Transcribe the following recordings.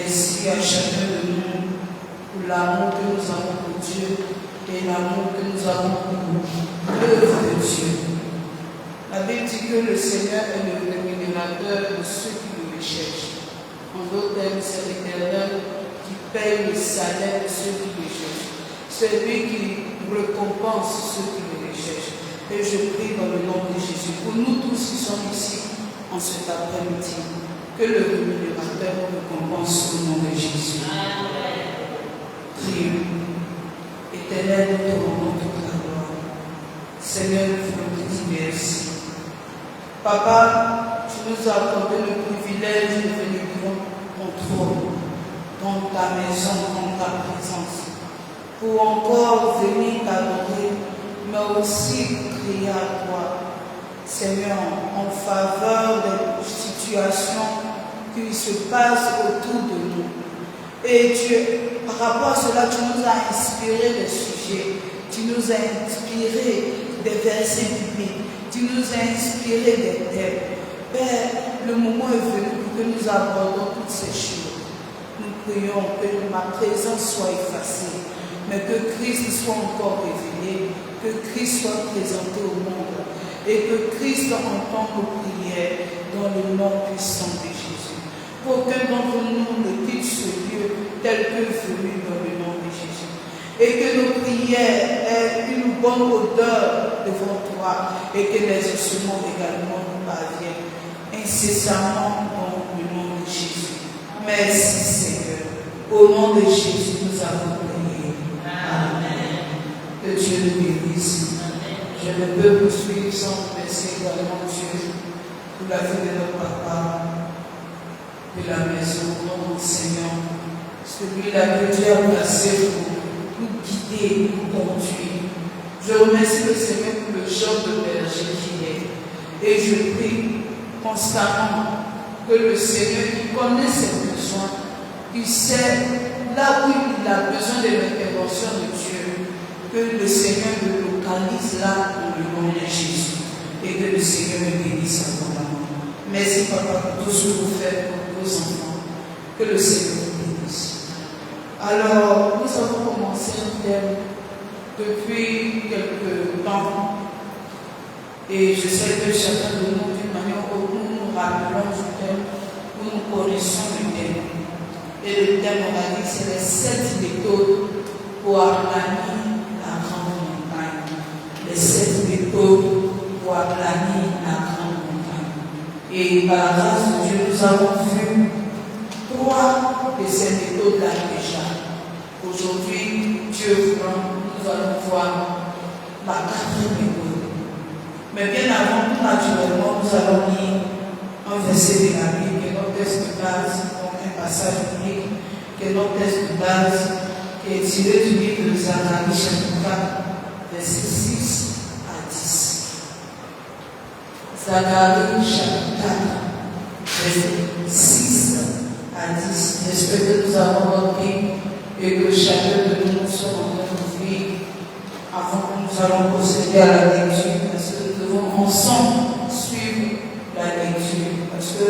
Merci à chacun de nous pour l'amour que nous avons pour Dieu et l'amour que nous avons pour l'œuvre de Dieu. La Bible dit que le Seigneur est le rémunérateur de ceux qui le recherchent. En d'autres termes, c'est l'Éternel qui paye le salaire de ceux qui le cherchent. C'est lui qui récompense ceux qui le recherchent. Et je prie dans le nom de Jésus, pour nous tous qui sommes ici en cet après-midi, que le rémunérateur nous récompense au nom de Jésus. Prions. Éternel, nous te rendons toute la gloire. Seigneur, nous voulons te dire merci. Papa, tu nous as accordé le privilège de venir devant ton trône, dans ta maison, dans ta présence, pour encore venir t'adorer, mais aussi crier à toi, Seigneur, en faveur des situations qui se passent autour de nous. Et Dieu, par rapport à cela, tu nous as inspiré des sujets, tu nous as inspiré des versets bibliques, tu nous as inspiré des thèmes. Père, le moment est venu pour que nous abordons toutes ces choses. Nous prions que ma présence soit effacée, mais que Christ soit encore révélé, que Christ soit présenté au monde et que Christ entende nos prières dans le nom puissant de Jésus. Pour qu'aucun d'entre nous ne quitte ce lieu tel que venu dans le nom de Jésus. Et que nos prières aient une bonne odeur devant toi et que les ossements également nous parviennent incessamment dans le nom de Jésus. Merci Seigneur. Au nom de Jésus, nous avons prié. Amen. Que Dieu nous bénisse. Je ne peux poursuivre sans remercier également Dieu pour la vie de notre papa, de la maison, notre Seigneur, celui-là que Dieu a placé pour nous guider, nous conduire. Je remercie le Seigneur pour le genre de berger qu'il est. Et je prie constamment que le Seigneur qui connaît ses besoins, qui sait là où il a besoin de l'intervention de Dieu, que le Seigneur le localise là dans le nom de Jésus et que le Seigneur me bénisse abondamment. Merci Papa pour tout ce que vous faites pour vos enfants. Que le Seigneur vous bénisse. Alors, nous avons commencé un thème depuis quelques temps et je sais que chacun de nous, d'une manière ou d'une autre, nous rappelons du thème, où nous connaissons le thème. Et le thème, on a dit, c'est les 7 méthodes pour aplanir la grande montagne. Les 7 méthodes pour aplanir la grande montagne. Et par la grâce de Dieu, nous avons vu 3 de ces méthodes-là déjà. Aujourd'hui, Dieu voulant, nous allons voir la 4e méthode. Mais bien avant, tout naturellement, nous allons lire un verset de la Bible qui est notre texte de base, donc un passage biblique qui est notre texte de base, qui est tiré du livre de Zacharie, chapitre 4, versets 6 à 10. Zacharie, chapitre 4, versets 6 à 10. J'espère que nous avons notre Bible et que chacun de nous soit en train d'ouvrir avant que nous allons procéder à la lecture, parce que nous devons ensemble suivre la lecture, parce que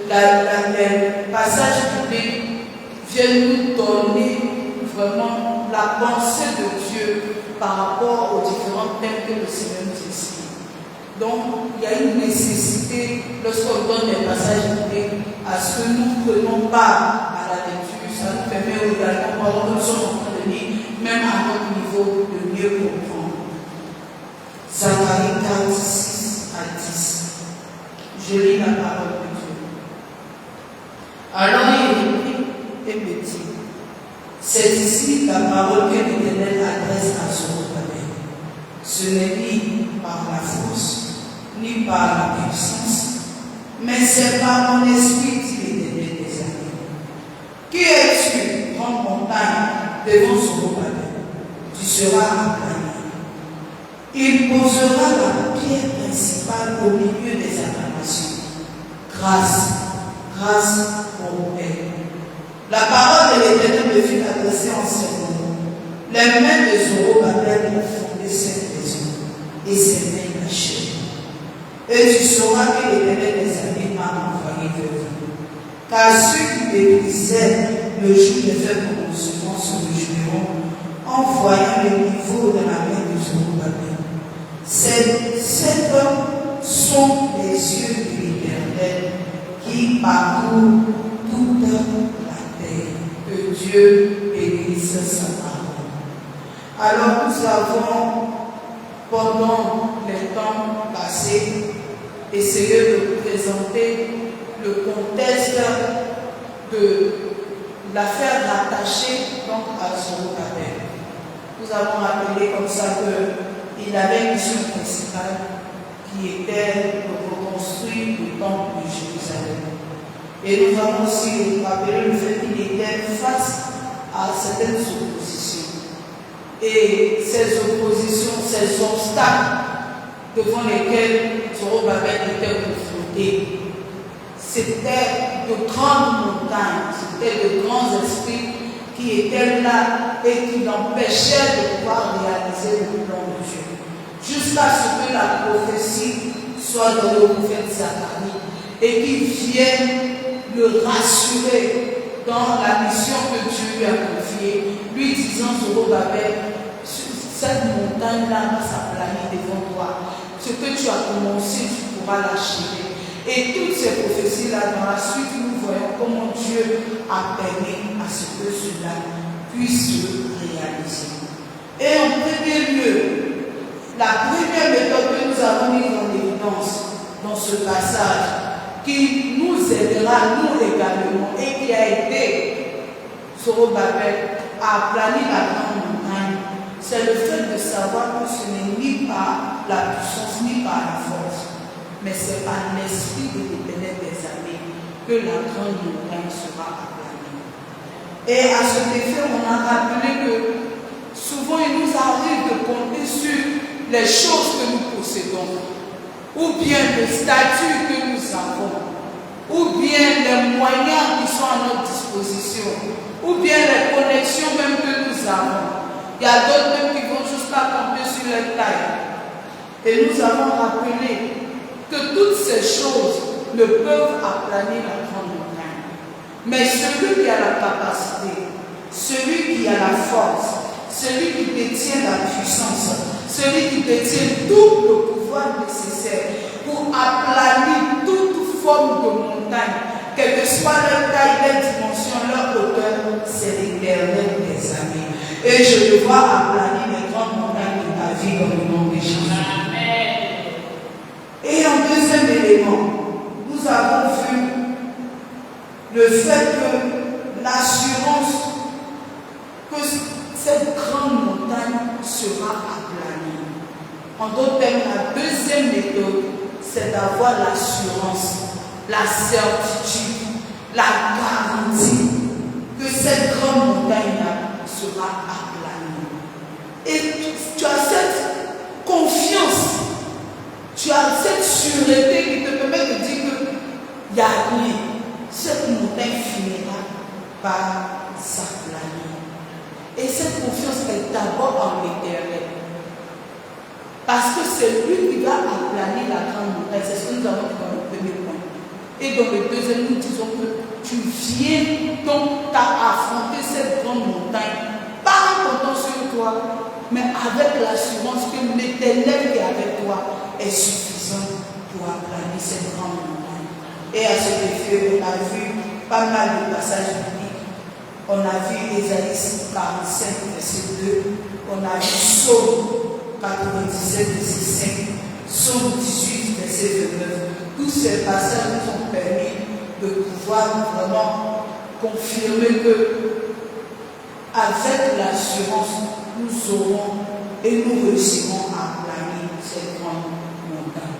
les passages bibliques viennent nous donner vraiment la pensée de Dieu par rapport aux différents thèmes que le Seigneur nous explique. Donc, il y a une nécessité, lorsqu'on donne des passages bibliques, à ce que nous prenons part à la lecture. Ça nous permet également, pendant que nous sommes en train de lire, même à notre niveau, de mieux comprendre. Zacharie 4, 6 à 10. Je lis la parole de Dieu. Alors il reprit et me dit, c'est ici la parole que l'Éternel adresse à Zorobabel. Ce n'est ni par la force, ni par la puissance, mais c'est par mon esprit, dit l'Éternel des armées. Qui es-tu, grande montagne, devant Zorobabel? Tu seras aplani. Il posera la pierre principale au milieu des acclamations. Grâce, grâce pour elle. La parole de l'Éternel me fut adressée en ces mots. Les mains de Zorobabel ont fondé cette maison, et ses mains l'achèvent. Et tu sauras que l'Éternel des armées m'a envoyé vers vous. car ceux qui détruisaient le jour des fêtes commencement se réjouiront en voyant le niveau de la main de Zorobabel. Ces 7 hommes sont les yeux de l'Éternel qui parcourent toute la terre. Que Dieu bénisse sa parole. Alors nous avons, pendant les temps passés, essayé de présenter le contexte de l'affaire rattachée donc à Zorobabel. Nous avons rappelé comme ça qu'il avait une mission principale qui était de reconstruire le temple de Jérusalem. Et nous avons aussi rappelé le fait qu'il était face à certaines oppositions. Et ces oppositions, ces obstacles devant lesquels Zorobabel était confronté, c'était de grandes montagnes, c'était de grands esprits qui étaient là et qui l'empêchaient de pouvoir réaliser le plan de Dieu. Jusqu'à ce que la prophétie soit donnée au prophète Zacharie et qu'il vienne le rassurer dans la mission que Dieu lui a confiée, lui disant Zorobabel, cette montagne-là va s'aplaner devant toi. Ce que tu as commencé, tu pourras l'achever. Et toutes ces prophéties-là, dans la suite, nous voyons comment Dieu a permis à ce que cela puisse se réaliser. Et en premier lieu, la première méthode que nous avons mise en évidence dans ce passage, qui nous aidera, nous également, et qui a aidé Zorobabel à aplani la grande montagne, c'est le fait de savoir que ce n'est ni par la puissance, ni par la force, mais c'est par l'esprit de l'Éternel des armées que la grande montagne sera aplanie. Et à cet effet, on a rappelé que souvent il nous arrive de compter sur les choses que nous possédons, ou bien le statut que nous avons, ou bien les moyens qui sont à notre disposition, ou bien les connexions même que nous avons. Il y a d'autres même qui vont jusqu'à camper sur les tailles. Et nous avons rappelé que toutes ces choses ne peuvent aplanir la grande montagne. Mais celui qui a la capacité, celui qui a la force, celui qui détient la puissance, celui qui détient tout le pouvoir nécessaire pour aplanir toute forme de montagne, quelle que soit leur taille, leur dimension, leur hauteur, c'est l'Éternel des armées. Et je le vois aplanir les grandes montagnes de ta vie dans le nom de Jésus. Et en deuxième élément, nous avons vu le fait que l'assurance que cette grande montagne sera aplanie. En d'autres termes, la deuxième méthode, c'est d'avoir l'assurance, la certitude, la garantie que cette grande montagne sera aplanie. Et tu as cette confiance, tu as cette sûreté qui te permet de dire qu'il n'y a rien. Cette montagne finira par s'aplanir. Et cette confiance est d'abord en l'Éternel. Parce que c'est lui qui va aplanir la grande montagne. C'est ce que nous avons dit dans le premier point. Et dans le deuxième, nous disons que tu viens donc affronter cette grande montagne, pas en comptant sur toi, mais avec l'assurance que l'Éternel qui est avec toi est suffisant pour aplanir cette grande montagne. Et à cet effet, on a vu pas mal de passages bibliques. On a vu Ésaïe 45, verset 2. On a vu Psaume 97, verset 5. Psaume 18, verset 29. Tous ces passages nous ont permis de pouvoir vraiment confirmer que, avec l'assurance, nous aurons et nous réussirons à planer cette grande montagne.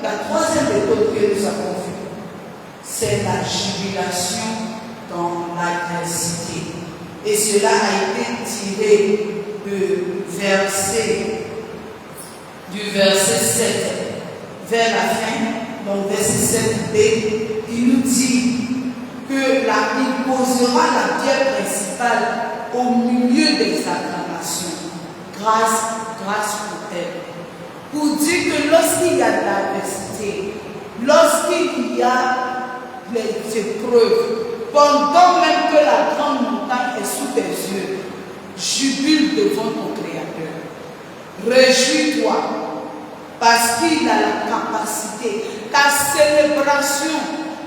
La troisième méthode que nous avons vue, c'est la jubilation dans l'adversité. Et cela a été tiré du verset 7 vers la fin, donc verset 7b, qui nous dit que il posera la pierre principale au milieu des acclamations. Grâce pour elle. Pour dire que lorsqu'il y a de l'adversité, lorsqu'il y a les épreuves, pendant même que la grande montagne est sous tes yeux, jubile devant ton Créateur. Réjouis-toi, parce qu'il a la capacité, ta célébration,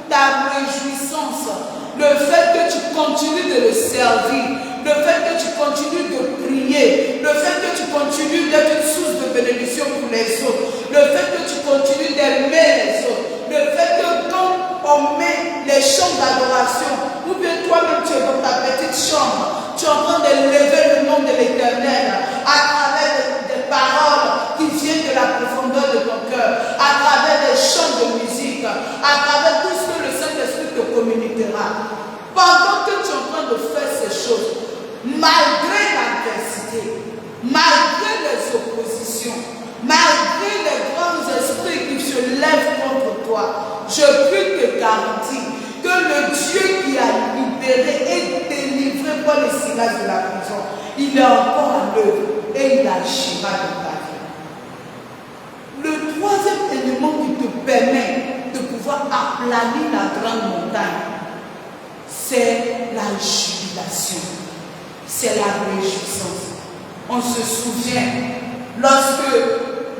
ta réjouissance, le fait que tu continues de le servir, le fait que tu continues de prier, le fait que tu continues d'être une source de bénédiction pour les autres, le fait que tu continues d'aimer les autres, le fait que quand on met les chants d'adoration, ou bien toi-même tu es dans ta petite chambre, tu es en train d'élever le nom de l'Éternel à travers des paroles qui viennent de la profondeur de ton cœur, à travers des chants de musique, à travers tout ce que le Saint-Esprit te communiquera. Pendant que tu es en train de faire ces choses, malgré l'adversité, malgré les oppositions, malgré les grands esprits qui se lèvent contre toi, je peux te garantir que le Dieu qui a libéré et délivré Paul et Silas de la prison, il est encore à l'œuvre et il agira dans ta vie. Le troisième élément qui te permet de pouvoir aplanir la grande montagne, c'est la jubilation, c'est la réjouissance. On se souvient, lorsque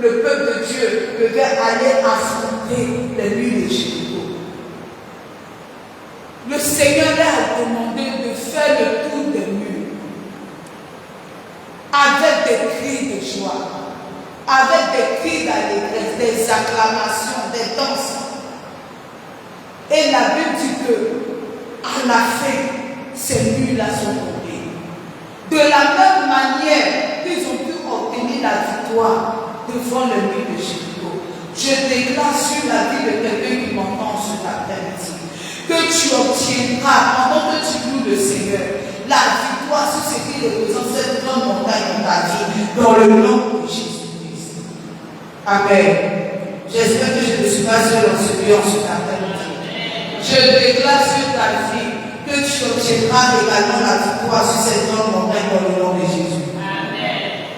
le peuple de Dieu devait aller affronter les nuits de Jéricho, le Seigneur leur a demandé de faire le tour des murs avec des cris de joie, avec des cris d'allégresse, des acclamations, des danses. Et la Bible dit que à la fin, ces nuits-là sont tombées. De la même manière qu'ils ont pu obtenir la victoire devant le nuit de Jéricho, je déclare sur la vie de quelqu'un qui m'entend cet après-midi que tu obtiendras, pendant que tu loues le Seigneur, la victoire sur ce qui représente cette grande montagne dans ta vie, dans le nom de Jésus-Christ. Amen. J'espère que je ne suis pas seul en ce lieu en cet après-midi. Je déclare sur ta vie que tu obtiendras également la victoire sur cette grande montagne dans le nom de Jésus. Amen.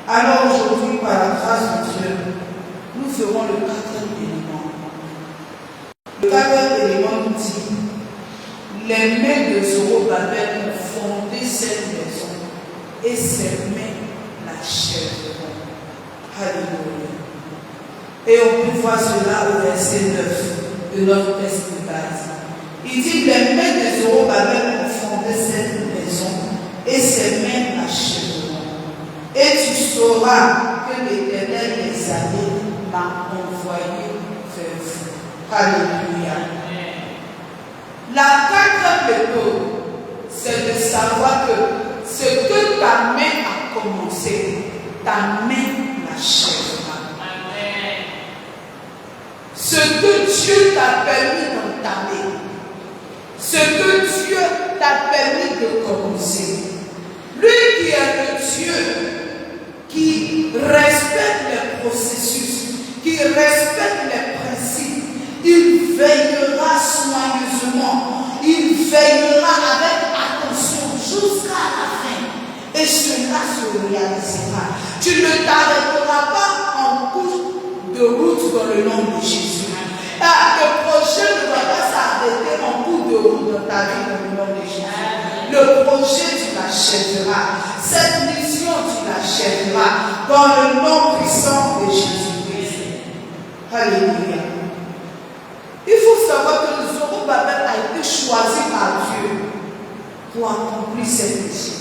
Alors aujourd'hui, par la grâce de Dieu, nous ferons le quatrième élément. Le quatrième élément nous dit: les mains de Zorobabel ont fondé cette maison et ses mains l'achèveront. Alléluia. Et on peut voir cela au verset 9 de notre texte de base. Il dit: les mains de Zorobabel ont fondé cette maison et ses mains l'achèveront. Et tu sauras que l'Éternel des armées m'a envoyé vers vous. Alléluia. La quatrième méthode, c'est de savoir que ce que ta main a commencé, ta main l'achèvera. Ce que Dieu t'a permis d'entamer, ce que Dieu t'a permis de commencer, lui qui est le Dieu qui respecte les processus, qui respecte les principes, il veillera soigneusement, il veillera avec attention jusqu'à la fin. Et cela se réalisera. Tu ne t'arrêteras pas en cours de route dans le nom de Jésus. Le projet ne va pas s'arrêter en cours de route dans ta vie dans le nom de Jésus. Le projet, tu l'achèveras. Cette mission, tu l'achèveras dans le nom puissant de Jésus-Christ. Alléluia. Il faut savoir que Zorobabel a été choisi par Dieu pour accomplir cette mission.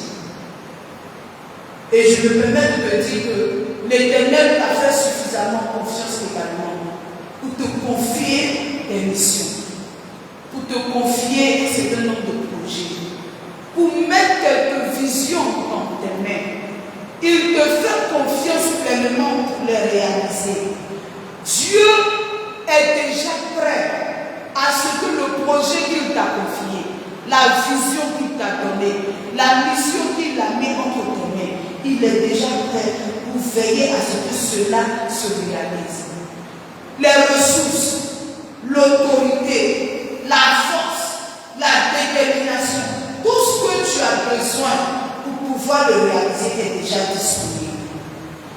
Et je me permets de te dire que l'Éternel t'a fait suffisamment confiance également pour te confier des missions, pour te confier un certain nombre de projets, pour mettre quelques visions dans tes mains. Il te fait confiance pleinement pour les réaliser. Dieu est déjà prêt à ce que le projet qu'il t'a confié, la vision qu'il t'a donnée, la mission qu'il a mis entre tes mains, il est déjà prêt pour veiller à ce que cela se réalise. Les ressources, l'autorité, la force, la détermination, tout ce que tu as besoin pour pouvoir le réaliser est déjà disponible.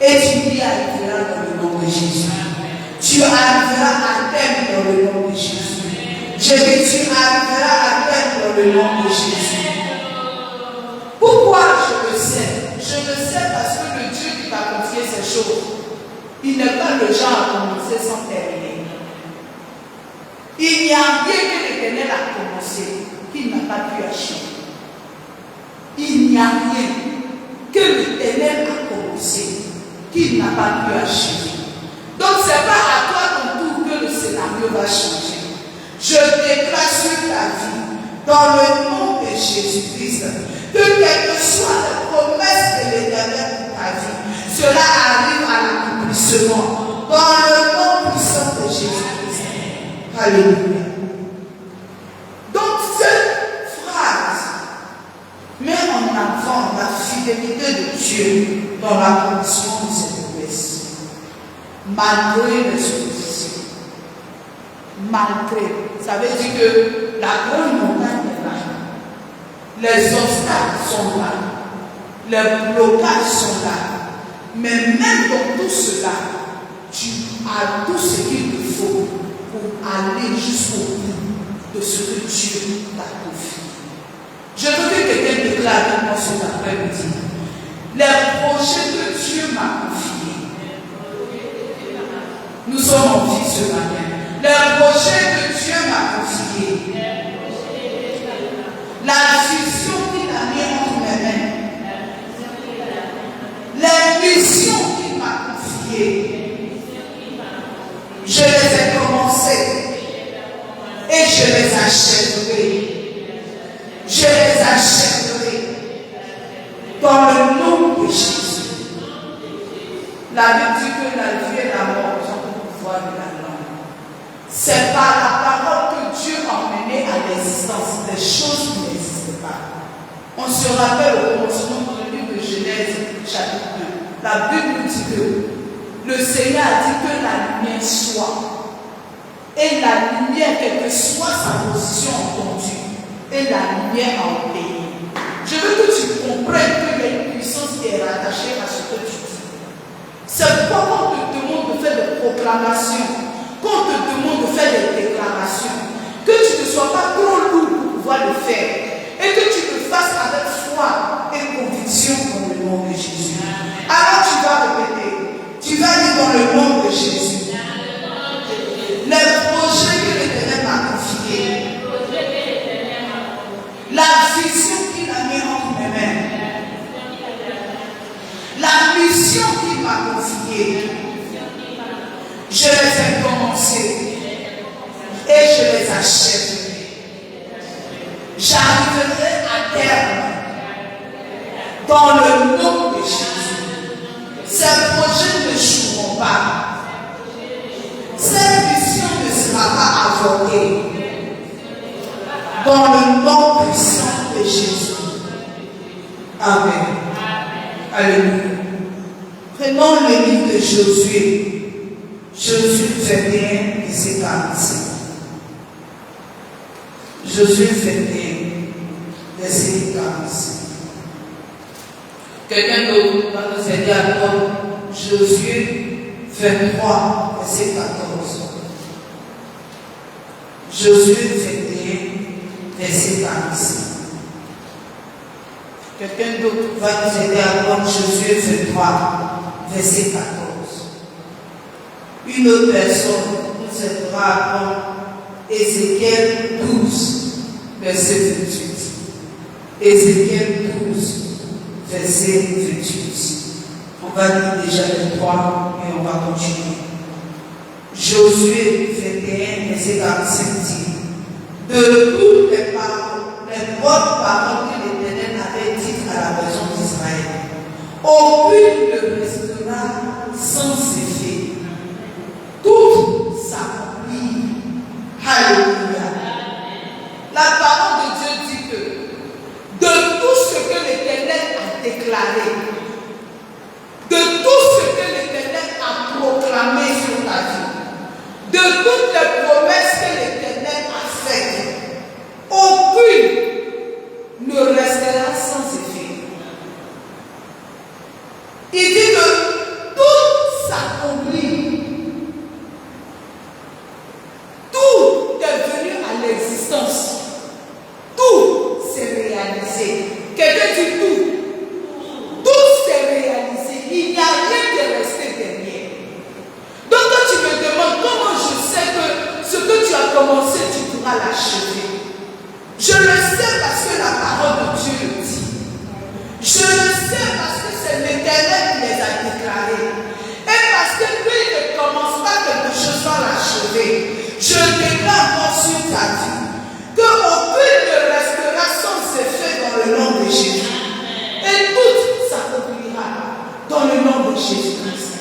Et tu y arriveras dans le nom de Jésus. Tu arriveras à terme dans le nom de Jésus. Je dis, tu arriveras à peine dans le nom de Jésus. Pourquoi je le sais? Je le sais parce que le Dieu qui t'a confié ces choses, il n'est pas le genre à commencer sans terminer. Il n'y a rien que l'Éternel a commencé qu'il n'a pas pu achever. Il n'y a rien que l'Éternel a commencé qu'il n'a pas pu achever. Donc ce n'est pas à toi ton tour que le scénario va changer. Je déclare sur ta vie, dans le nom de Jésus-Christ, que quelle que soit la promesse de l'Éternel pour ta vie, cela arrive à l'accomplissement dans le nom puissant de Jésus-Christ. Alléluia. Donc cette phrase met en avant la fidélité de Dieu dans l'accomplissement de ses promesses, malgré les oppositions. Malgré, ça veut dire que la grande montagne est là. Les obstacles sont là. Les blocages sont là. Mais même dans tout cela, tu as tout ce qu'il te faut pour aller jusqu'au bout de ce que Dieu t'a confié. Je veux que quelqu'un déclare avec moi cet après-midi. Les projets que Dieu m'a confiés. Nous sommes en vie ce matin. Les projets que Dieu m'a confiés. La vision qu'il a mis entre mes mains. Les missions qu'il m'a confiées. Je les ai commencées. Et je les achèverai. Je les achèverai. Dans le nom de Jésus. La Bible dit que la vie et la mort sont au pouvoir de la langue. C'est par la parole que Dieu a mené à l'existence des choses qui n'existaient pas. On se rappelle au commencement dans le livre de Genèse, chapitre 2. La Bible dit que le Seigneur a dit que la lumière soit. Et la lumière, quelle que soit sa position entendue, et la lumière a obéi. Je veux que tu comprennes qu'il y a une puissance qui est rattachée à ce que tu dis. C'est pourquoi on te demande de faire des proclamations. Qu'on te demande de faire des déclarations, que tu ne sois pas trop lourd pour pouvoir le faire et que tu le fasses avec foi et conviction dans le nom de Jésus. Alors tu vas répéter, tu vas dire dans le nom de Jésus, les projets que l'Éternel m'a confiés, la vision qu'il a mis entre mes mains, la mission qu'il m'a confiée, je les ai commencés et je les achèverai. J'arriverai à terme dans le nom de Jésus. Ces projets ne joueront pas. Cette mission ne sera pas avortée. Dans le nom puissant de Jésus. Amen. Alléluia. Prenons le livre de Josué. Josué 21, verset 45. Josué 21, verset 45. Quelqu'un d'autre va nous aider à prendre Josué 23, verset 14. Josué 21, verset 45. Quelqu'un d'autre va nous aider à prendre Josué 23, verset 14. Une autre personne nous aidera à prendre Ézéchiel 12, verset 28. Ézéchiel 12, verset 28. On va lire déjà les trois et on va continuer. Josué 21, verset 45 dit: de toutes les paroles, les bonnes paroles que l'Éternel avait dites à la maison d'Israël, aucune ne restera sans effet. Tout s'accomplit. Alléluia. La parole de Dieu dit que de tout ce que l'Éternel a déclaré, de tout ce que l'Éternel a proclamé sur ta vie, de toutes les promesses que l'Éternel a faites, aucune ne restera sans effet. Il dit que tout s'accomplit. Tout est venu à l'existence réalisé. Quelqu'un dit tout. Tout s'est réalisé. Il n'y a rien qui est resté derrière. Donc quand tu me demandes comment je sais que ce que tu as commencé, tu pourras l'achever. Je le sais parce que la parole de Dieu le dit. Je le sais parce que c'est l'Éternel qui les a déclarés. Et parce que lui ne commence pas quelque chose sans l'achever. Je déclare moi sur ta vie qu'aucune ne restera sans effet dans le nom de Jésus. Et tout s'accomplira dans le nom de Jésus-Christ.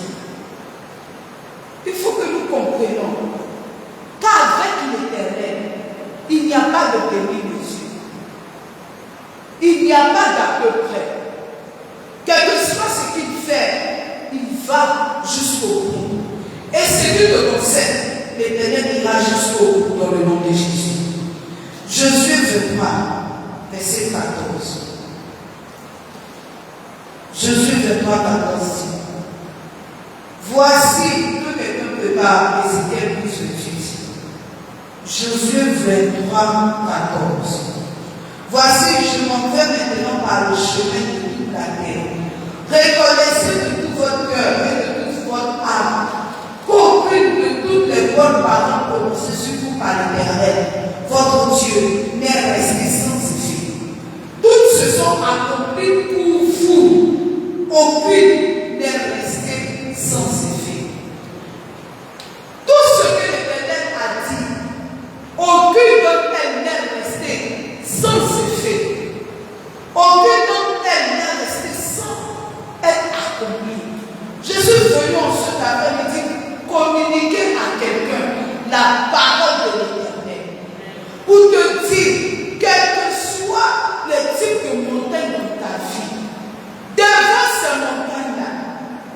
Il faut que nous comprenions qu'avec l'Éternel, il n'y a pas de demi-mesure. Il n'y a pas d'à peu près. Quel que soit ce qu'il fait, il va jusqu'au bout. Et ce qu'il te concerne, l'Éternel ira jusqu'au bout dans le nom de Jésus. Josué 23, verset 14. Josué 23, 14. Voici que quelqu'un peut pas Ézéchiel plus 28. Josué 23, 14. Voici, je m'en vais maintenant par le chemin de toute la terre. Reconnaissez de tout votre cœur et de toute votre âme qu'aucune de toutes les bonnes paroles prononcées sur vous par l'Éternel, votre Dieu, n'est restée sans effet. Toutes se sont accomplies pour vous. Aucune n'est restée sans effet. Tout ce que l'Éternel a dit, aucune d'entre elles n'est restée sans effet. Aucune d'entre elles n'est restée sans être accomplie. Je suis venu en cet après-midi communiquer à quelqu'un la parole de l'Éternel pour te dire, quel que soit le type de montagne dans ta vie, devant ces montagnes-là,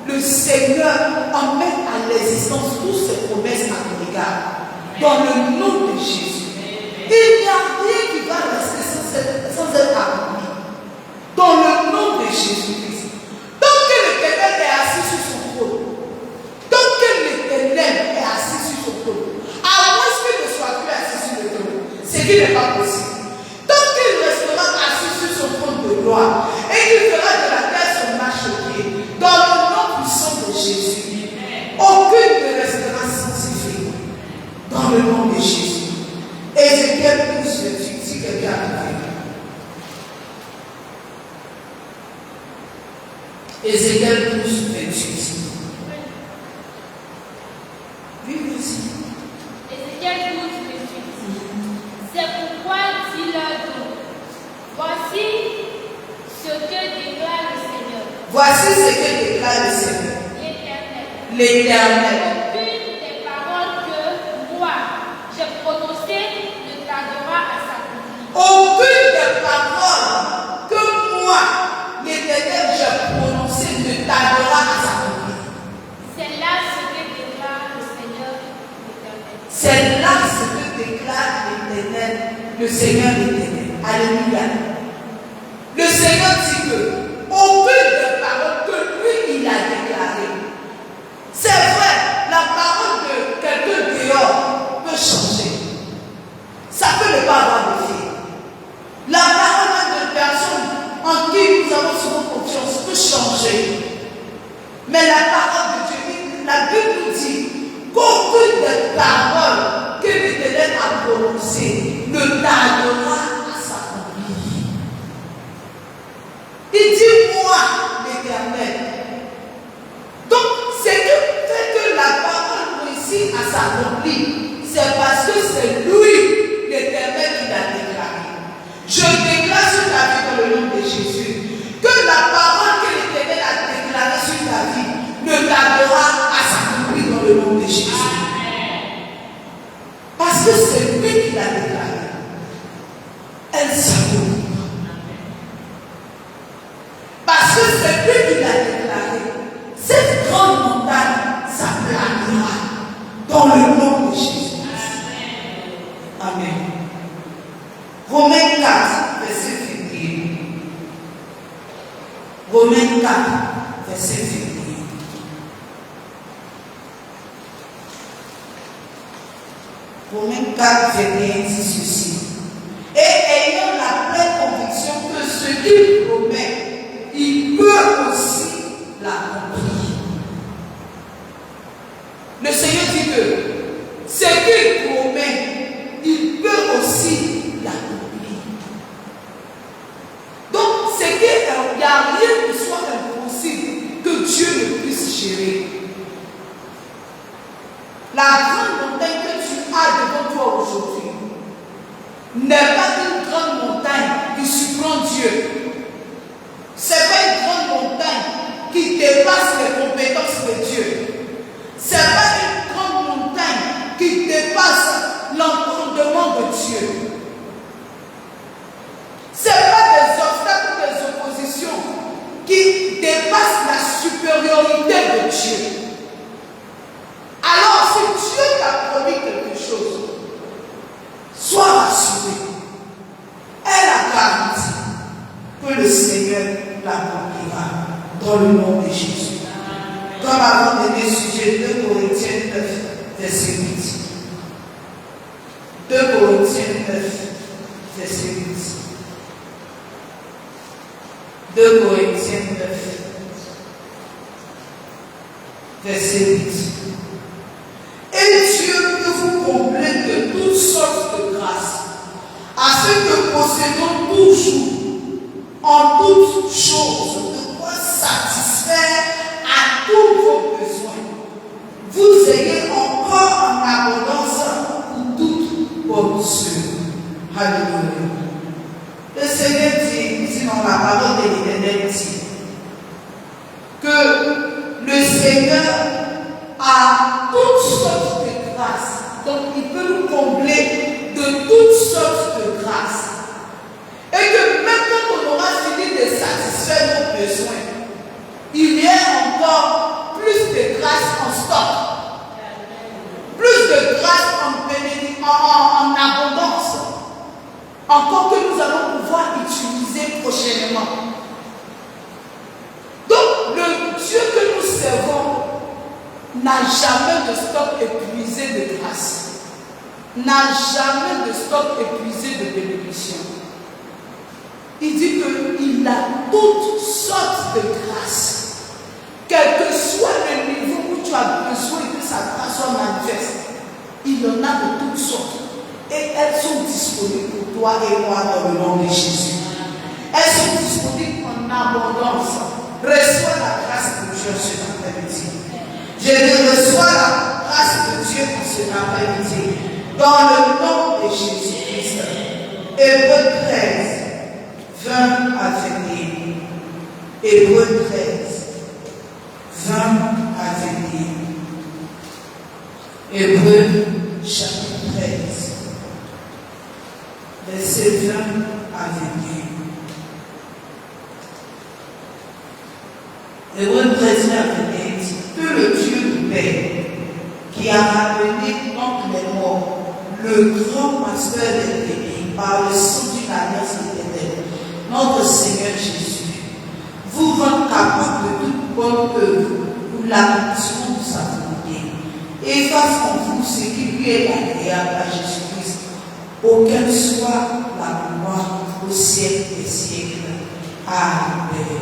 le Seigneur emmène à l'existence toutes ses promesses à ton égard. Dans le nom de Jésus. Il n'y a rien qui va rester sans être accompli. Dans le nom de Jésus-Christ. Tant que l'Éternel est assis sur son trône, tant que l'Éternel est assis sur son trône, à moins qu'il ne soit plus assis sur le trône, ce qui n'est pas possible. Tant qu'il restera assis sur son trône de gloire et qu'il fera de la terre son marchepied, dans le nom puissant de Jésus, aucune ne restera sans effet. Dans le nom de Jésus. Ézéchiel 12, 28, si quelqu'un a trouvé. Ézéchiel 12, 28. Oui, vas-y. Ézéchiel 12, 28. C'est pourquoi dis-leur donc, voici ce que déclare le Seigneur. Voici ce que déclare le Seigneur. L'Éternel. L'Éternel. Aucune des paroles que moi j'ai prononcées ne tardera à s'accomplir. Aucune des paroles que moi, l'Éternel, j'ai prononcées ne tardera à s'accomplir. C'est là ce que déclare le Seigneur l'Éternel. C'est là ce que déclare l'Éternel, le Seigneur l'Éternel. Alléluia. Le Seigneur dit que aucune des paroles que lui, il a déclarées. C'est vrai, la parole de quelqu'un dehors peut changer. Ça peut ne pas avoir d'effet. La parole de personne en qui nous avons souvent confiance peut changer. Mais la parole de Dieu, la Bible nous dit qu'aucune des paroles que l'Éternel a prononcées ne tardera à s'accomplir. Il dit moi, l'Éternel. Donc, c'est que fait que la parole réussit à s'accomplir, c'est parce que c'est lui, l'Éternel, qui l'a déclaré. Je déclare sur ta vie dans le nom de Jésus que la parole que l'Éternel a déclarée sur ta vie ne tardera à s'accomplir dans le nom de Jésus. Parce que c'est lui qui l'a déclaré. Elle s'accomplit. Parce que c'est lui qui l'a déclaré. Cette grande montagne s'aplanira dans le nom de Jésus. Amen. Romains 4, verset février. Romains 4, verset février. Romains 4, février dit ceci. Et ayant la pleine conviction que Dieu. Ce n'est pas une grande montagne qui dépasse les compétences de Dieu. Ce n'est pas une grande montagne qui dépasse l'entendement de Dieu. Ce n'est pas des obstacles ou des oppositions qui dépassent la supériorité de Dieu. Alors, si Dieu t'a promis quelque chose, sois rassuré. Elle a garanti que le Seigneur l'accomplira dans le nom de Jésus. Comme avant-dernier sujet, 2 Corinthiens 9, verset 8. 2 Corinthiens 9, verset 8. 2 Corinthiens 9, verset 8. Et Dieu peut vous combler de toutes sortes de grâces, afin que possédons toujours en toutes choses de quoi satisfaire à tous vos besoins. Vous ayez encore en abondance pour toute bonne œuvre. Alléluia. Le Seigneur dit, ici dans la parole de l'Éternel dit, que le Seigneur a toutes sortes de grâces. Donc il peut nous combler de toutes sortes de grâces. Et que même quand on aura fini de satisfaire nos besoins, il y a encore plus de grâce en stock. Plus de grâce en abondance. Encore que nous allons pouvoir utiliser prochainement. Donc le Dieu que nous servons n'a jamais de stock épuisé de grâce. N'a jamais de stock épuisé de bénédiction. Il dit qu'il a toutes sortes de grâces. Quel que soit le niveau où tu as besoin que sa grâce soit manifeste, il en a de toutes sortes. Et elles sont disponibles pour toi et moi dans le nom de Jésus. Elles sont disponibles en abondance. Reçois la grâce de Dieu ce après-midi. Je te reçois la grâce de Dieu pour ce après-midi. Dans le nom de Jésus-Christ. Hébreux 13, 20 à 21. Hébreux 13, 20 à 21. Hébreux chapitre 13, verset 20 à 21. Hébreux 13, 20 à 21 dit que le Dieu du Père, qui a ramené entre les morts le grand pasteur des pays par le sang d'une alliance éternelle, notre Seigneur Jésus, vous rend capable de toute bonne œuvre pour l'accomplissement de sa volonté, et fasse en vous ce qui lui est agréable à Jésus-Christ, auquel soit la gloire au siècle des siècles. Amen.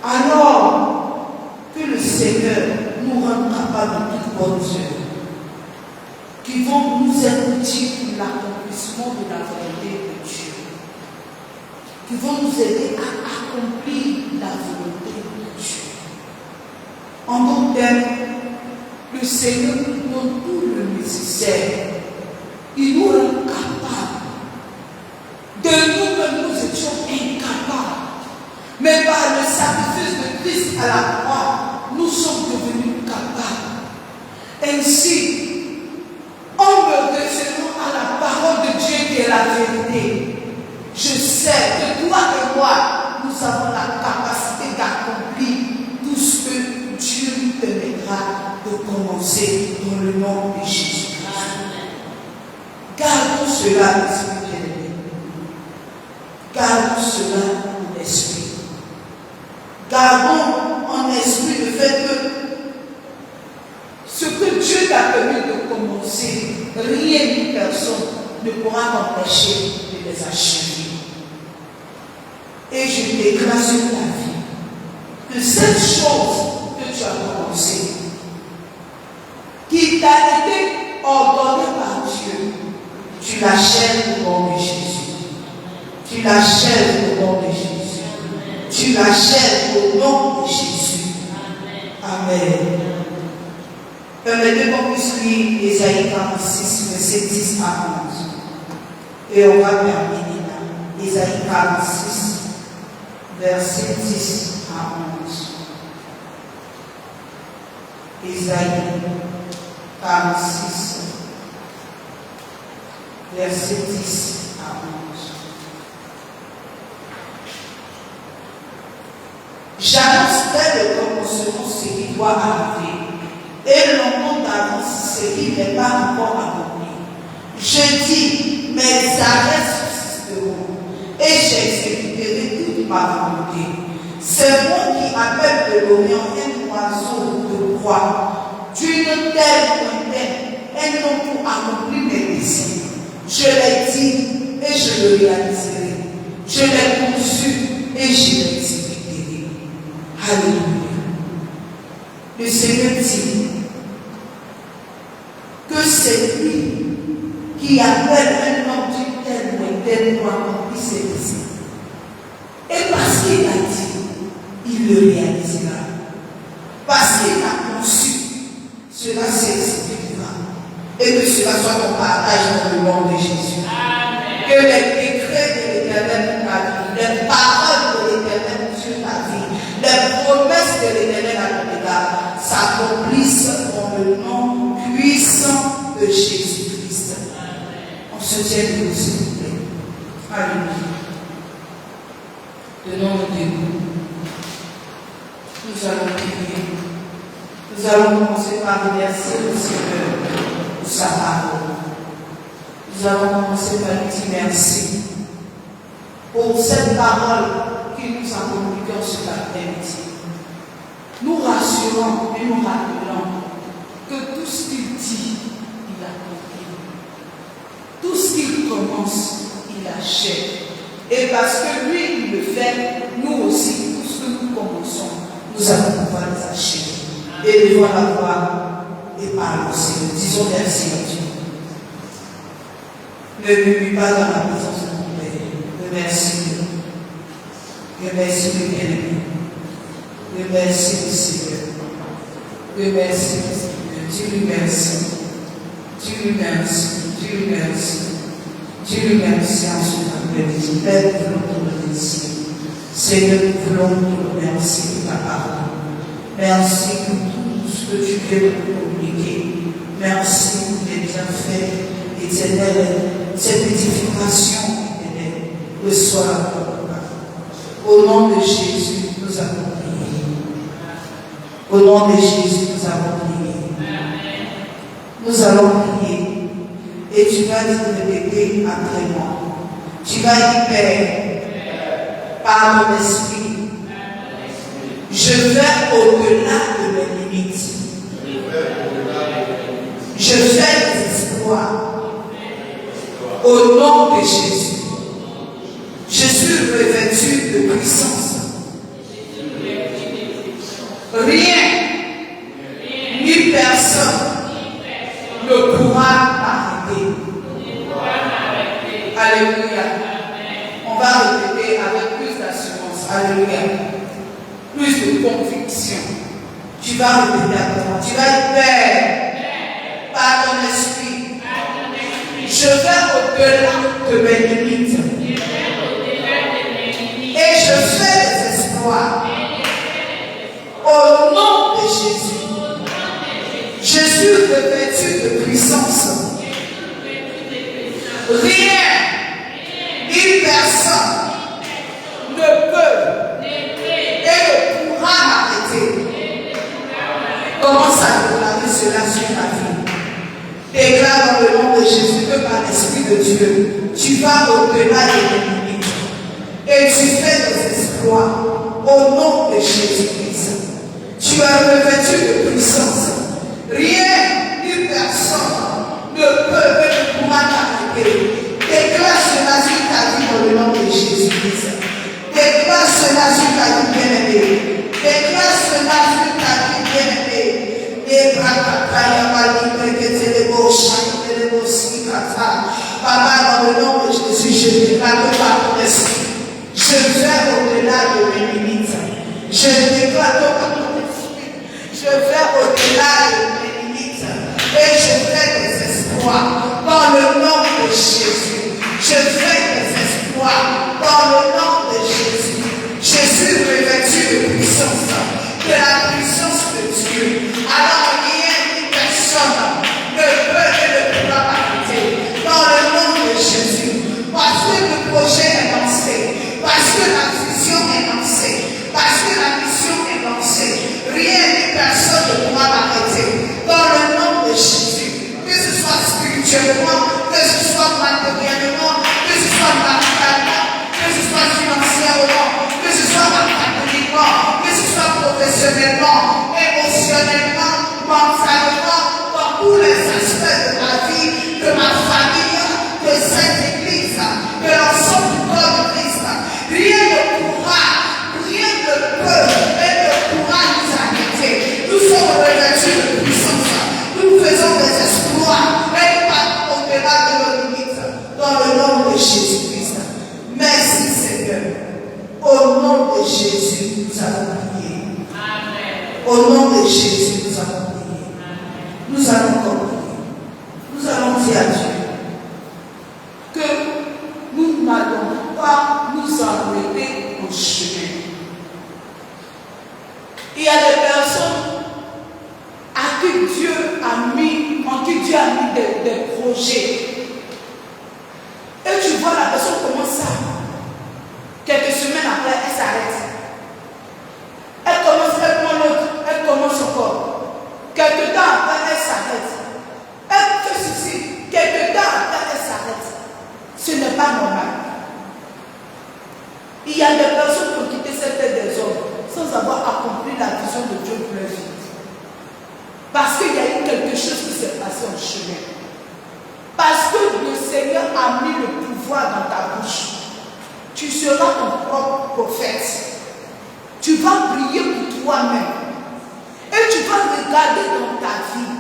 Alors que le Seigneur nous rende capables de toutes bonnes œuvres qui vont nous être utiles pour l'accomplissement de la volonté de Dieu, qui vont nous aider à accomplir la volonté de Dieu. En d'autres termes, le Seigneur nous donne tout le nécessaire. Il nous rend capables. De nous-mêmes, nous étions incapables. Mais par le sacrifice de Christ à la croix, nous sommes devenus capables. Ainsi, en me référant à la parole de Dieu qui est la vérité, je sais que toi et moi, nous avons la capacité d'accomplir tout ce que Dieu nous permettra de commencer dans le nom de Jésus-Christ. Gardons cela, l'esprit bien-aimé. Gardons cela en esprit. Gardons en esprit le fait que ce que Dieu t'a permis de commencer, rien ni personne ne pourra t'empêcher de les achever. Et je déclare sur ta vie que cette chose que tu as commencée, qui t'a été ordonnée par Dieu, tu l'achèves au nom de Jésus. Tu l'achèves au nom de Jésus. Tu l'achèves au nom de Jésus. Amen. Permettez qu'on puisse lire Ésaïe 46, verset 10 à 11. Et on va terminer là. Ésaïe 46, versets 10 à 11. Ésaïe 46, versets 10 à 11. J'annonce dès le commencement ce qui doit arriver, et longtemps d'avance ce qui n'est pas encore accompli. Je dis, mes arrêts subsisteront, et j'exécuterai toute ma volonté. C'est moi qui appelle de l'Orient un oiseau de proie, d'une terre lointaine, un nom pour accomplir mes désirs. Je l'ai dit, et je le réaliserai. Je l'ai conçu, et je l'exécuterai. Alléluia. Le Seigneur dit que c'est lui qui appelle un homme d'une terre lointaine pour accomplir ses désirs. Et parce qu'il a dit, il le réalisera. Parce qu'il a conçu, cela s'exécutera. Et que cela soit ton partage dans le nom de Jésus. Amen. Que les décrets de l'Éternel pour ta vie, les paroles de l'Éternel sur ta vie, les promesses de l'Éternel à ton égard s'accomplissent dans le nom puissant de Jésus-Christ. On se tient debout, s'il vous plaît. Alléluia. Le nom de Dieu. Nous allons prier. Nous allons commencer par remercier le Seigneur pour sa parole. Nous allons commencer par lui dire merci pour cette parole qu'il nous a communiquée sur la terre. Nous rassurons et nous rappelons que tout ce qu'il dit, il accomplit. Tout ce qu'il commence, il achève. Et parce que lui, il le fait, nous aussi, tout ce que nous commençons, nous allons pouvoir les achever. Et devant la voix et parlons, Seigneur. Disons merci à Dieu. Ne m'oublie pas dans la présence de mon Père. Remercie Dieu. Remercie le bien-aimé. Remercie le Seigneur. Remercie le Seigneur. Dieu lui merci. Dieu lui merci. Dieu lui merci. Dieu lui merci en son après-midi. Père, nous voulons te remercier. Seigneur, nous voulons te remercier pour ta parole. Merci pour tout ce que tu viens de nous communiquer. Merci pour les bienfaits éternels, cette édification éternelle. Reçois la parole. Au nom de Jésus, nous avons prié. Au nom de Jésus, nous avons prié. Nous allons prier. Et tu vas te répéter après moi. Tu vas dire, Père, par mon esprit, je vais au-delà de mes limites. Je fais des exploits. Au nom de Jésus. Je suis revêtu de puissance. Rien, ni personne ne pourra m'arrêter. Alléluia. On va répéter avec plus d'assurance. Alléluia. Plus de conviction. Tu vas répéter avec moi. Tu vas dire, Père, par ton esprit, je vais au-delà de mes limites. Et je fais des exploits. Au nom de Jésus. Je suis revêtu de puissance. Rien, ni personne ne peut et ne pourra m'arrêter. Commence à déclarer cela sur ta vie. Déclare dans le nom de Jésus que par l'Esprit de Dieu, tu vas au-delà de tes limites. Et tu fais des exploits au nom de Jésus-Christ. Tu es revêtu de puissance. Rien ni personne ne peut et ne pourra t'arrêter. Déclare cela sur ta vie dans le nom de Jésus-Christ. Déclare cela sur ta vie bien-aimée. Déclare cela sur ta vie bien-aimée. Papa, dans le nom de Jésus, je déclare que par ton esprit, je vais au-delà de mes limites. Je déclare que par ton esprit, je vais au-delà de mes limites. Et je fais des exploits dans le nom de Jésus. Je fais des exploits exploits dans le nom de Jésus. Jésus revêtu de puissance, de la puissance de Dieu. Alors rien ni personne ne peut et ne pourra m'arrêter dans le nom de Jésus. Parce que le projet est lancé, parce que la vision est lancée, parce que la mission est lancée, rien ni personne ne pourra m'arrêter dans le nom de Jésus. Que ce soit spirituellement, que ce soit matériellement, que ce soit maritalement, que ce soit financièrement, que ce soit académiquement, que ce soit professionnellement, émotionnellement, mentalement, dans tous les aspects de ma vie, de ma famille, de cette église, de l'ensemble du corps de Christ. Rien ne pourra, rien ne peut et ne pourra nous arrêter. Nous sommes revêtus de puissance. Nous faisons des exploits, mais pas au-delà de nos limites, dans le nom de Jésus-Christ. Merci Seigneur. Au nom de Jésus, nous allons prier. Amen. Au nom de Jésus, nous allons prier. Amen. Nous allons prier. Nous allons dire à Dieu que nous n'allons pas nous arrêter au chemin. Il y a des personnes en qui Dieu a mis des projets. Et tu vois la personne commence ça. Quelques semaines après, elle s'arrête. Elle prend l'autre, elle commence encore. Quelques temps après, elle s'arrête. Elle fait ceci. Quelques temps après, elle s'arrête. Ce n'est pas normal. Il y a des personnes qui ont quitté cette terre des hommes sans avoir accompli la vision de Dieu pour leur vie. Parce qu'il y a eu quelque chose qui s'est passé en chemin. Parce que le Seigneur a mis le pouvoir dans ta bouche. Tu seras ton propre prophète. Tu vas prier pour toi-même. Et tu vas regarder dans ta vie